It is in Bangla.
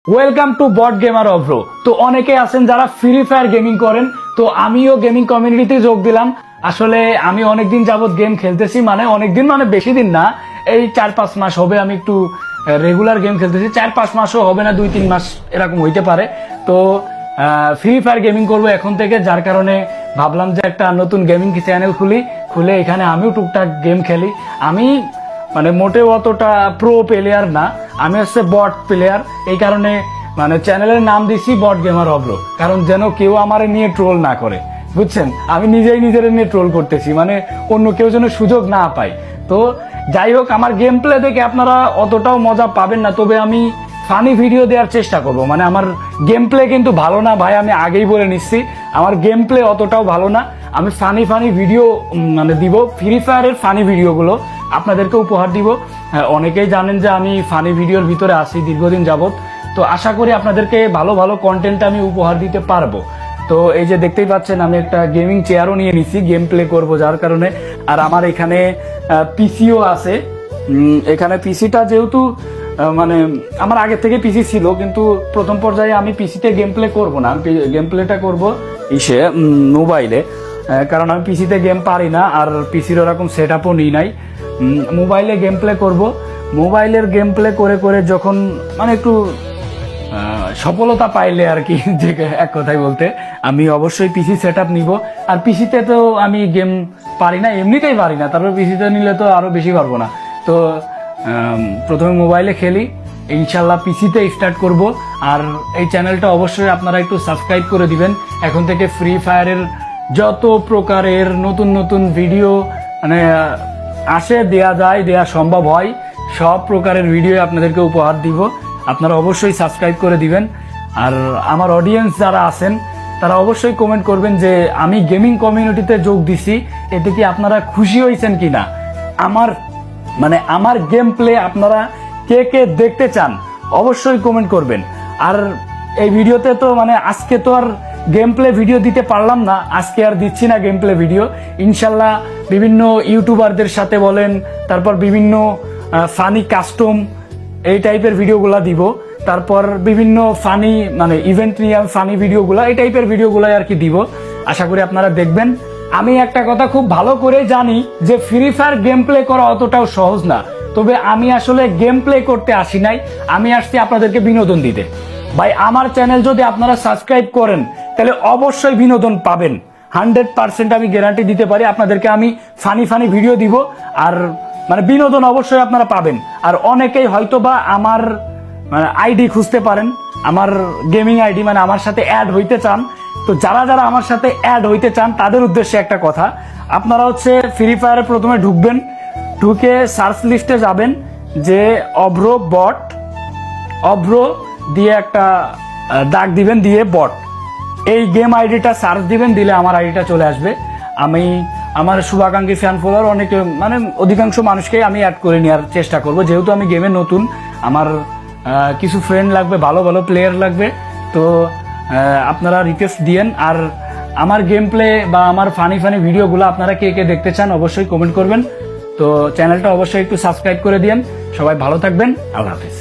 ওয়েলকাম টু বট গেমার অভ্র। তো অনেকে আছেন যারা ফ্রি ফায়ার গেমিং করেন, তো আমিও গেমিং কমিউনিটিতে যোগ দিলাম। আসলে আমি অনেকদিন যাবত গেম খেলতেছি, মানে অনেকদিন মানে বেশি দিন না, এই 4-5 মাস হবে আমি একটু রেগুলার গেম খেলতেছি। 4-5 মাসও হবে না, 2-3 মাস এরকম হইতে পারে। তো ফ্রি ফায়ার গেমিং করবো এখন থেকে, যার কারণে ভাবলাম যে একটা নতুন গেমিং চ্যানেল খুলে এখানে আমিও টুকটাক গেম খেলি। আমি মানে মোটেও অতটা প্রো প্লেয়ার না, আমি হচ্ছে বট প্লেয়ার। এই কারণে মানে চ্যানেলের নাম দিচ্ছি বট গেমার অভ্র, কারণ যেন কেউ আমার নিয়ে ট্রোল না করে, বুঝছেন? আমি নিজেই নিজের নিয়ে ট্রোল করতেছি, মানে অন্য কেউ যেন সুযোগ না পায়। তো যাই হোক, আমার গেম প্লে দেখে আপনারা অতটাও মজা পাবেন না, তবে আমি ফানি ভিডিও দেওয়ার চেষ্টা করব। মানে আমার গেম প্লে কিন্তু ভালো না ভাই, আমি আগেই বলে নিচ্ছি, আমার গেম প্লে অতটাও ভালো না। আমি ফানি ভিডিও মানে দিব, ফ্রি ফায়ারের ফানি ভিডিওগুলো আপনাদেরকে উপহার দিব। অনেকেই জানেন যে আমি ফানি ভিডিওর ভিতরে আছি দীর্ঘদিন যাবত, তো আশা করি আপনাদেরকে ভালো ভালো কন্টেন্ট আমি উপহার দিতে পারবো। তো এই যে দেখতেই পাচ্ছেন, আমি একটা গেমিং চেয়ারও নিয়ে নিছি গেম প্লে করবো যার কারণে। আর আমার এখানে পিসিও আছে। এখানে পিসিটা যেহেতু মানে আমার আগে থেকে পিসি ছিল, কিন্তু প্রথম পর্যায়ে আমি পিসিতে গেম প্লে করবো না, গেম প্লেটা করবো মোবাইলে, কারণ আমি পিসিতে গেম পারি না, আর পিসির ওরকম সেট আপও নিই নাই। মোবাইলে গেম প্লে করবো। মোবাইলের গেম প্লে করে করে যখন মানে একটু সফলতা পাইলে আর কি, যে এক কথায় বলতে, আমি অবশ্যই পিসি সেট আপ নিব। আর পিসিতে তো আমি গেম পারি না, এমনিতেই পারি না, তারপর পিসিতে নিলে তো আরো বেশি পারবো না। তো প্রথমে মোবাইলে খেলি, ইনশাল্লাহ পিসিতে স্টার্ট করব। আর এই চ্যানেলটা অবশ্যই আপনারা একটু সাবস্ক্রাইব করে দিবেন। এখন থেকে ফ্রি ফায়ারের যত প্রকারের নতুন নতুন ভিডিও মানে আসে, দেয়া সম্ভব হয়, সব প্রকারের ভিডিও আপনাদেরকে উপহার দিব। আপনারা অবশ্যই সাবস্ক্রাইব করে দিবেন। আর আমার অডিয়েন্স যারা আছেন তারা অবশ্যই কমেন্ট করবেন যে আমি গেমিং কমিউনিটিতে যোগ দিছি, এতে কি আপনারা খুশি হয়েছেন কিনা। আমার গেম প্লে আপনারা কে কে দেখতে চান অবশ্যই কমেন্ট করবেন। আর এই ভিডিওতে তো মানে আজকে তো আর গেম প্লে ভিডিও দিতে পারলাম না, আজকে আর দিচ্ছি না গেম প্লে ভিডিও। ইনশাল্লাহ বিভিন্ন ইউটিউবারদের সাথে বলেন, তারপর বিভিন্ন ফানি কাস্টম এই টাইপের ভিডিওগুলা দিব, তারপর বিভিন্ন ফানি মানে ইভেন্ট নিয়ে ফানি ভিডিওগুলা, এই টাইপের ভিডিওগুলো আর কি দিব। আশা করি আপনারা দেখবেন। আমি একটা কথা খুব ভালো করে জানি যে ফ্রি ফায়ার গেম প্লে করা অতটাও সহজ না, তবে আমি আসলে গেম প্লে করতে আসি নাই, আমি আসছি আপনাদেরকে বিনোদন দিতে। ভাই, আমার চ্যানেল যদি আপনারা সাবস্ক্রাইব করেন তাহলে অবশ্যই বিনোদন পাবেন, 100% আমি গ্যারান্টি দিতে পারি। আপনাদেরকে আমি ফানি ভিডিও দিব, আর মানে বিনোদন অবশ্যই আপনারা পাবেন। আর অনেকেই হয়তো বা আমার আইডি খুঁজতে পারেন, আমার গেমিং আইডি, মানে আমার সাথে অ্যাড হইতে চান। তো যারা যারা আমার সাথে অ্যাড হইতে চান তাদের উদ্দেশ্যে একটা কথা, আপনারা হচ্ছে ফ্রি ফায়ারে প্রথমে ঢুকবেন, ঢুকে সার্চ লিস্টে যাবেন যে অভ্র দিয়ে একটা দাগ দিবেন, দিয়ে বট, এই গেম আইডিটা সার্চ দিবেন, দিলে আমার আইডিটা চলে আসবে। আমি আমার শুভাকাঙ্ক্ষী ফ্যান ফলোয়ার অনেকে মানে অধিকাংশ মানুষকে আমি অ্যাড করে নেওয়ার চেষ্টা করব, যেহেতু আমি গেমে নতুন, আমার কিছু ফ্রেন্ড লাগবে, ভালো ভালো প্লেয়ার লাগবে। তো আপনারা রিকোয়েস্ট দিয়েন। আর আমার গেম প্লে বা আমার ফানি ভিডিওগুলো আপনারা কে কে দেখতে চান অবশ্যই কমেন্ট করবেন। তো চ্যানেলটা অবশ্যই একটু সাবস্ক্রাইব করে দিয়েন। সবাই ভালো থাকবেন, আল্লাহ হাফেজ।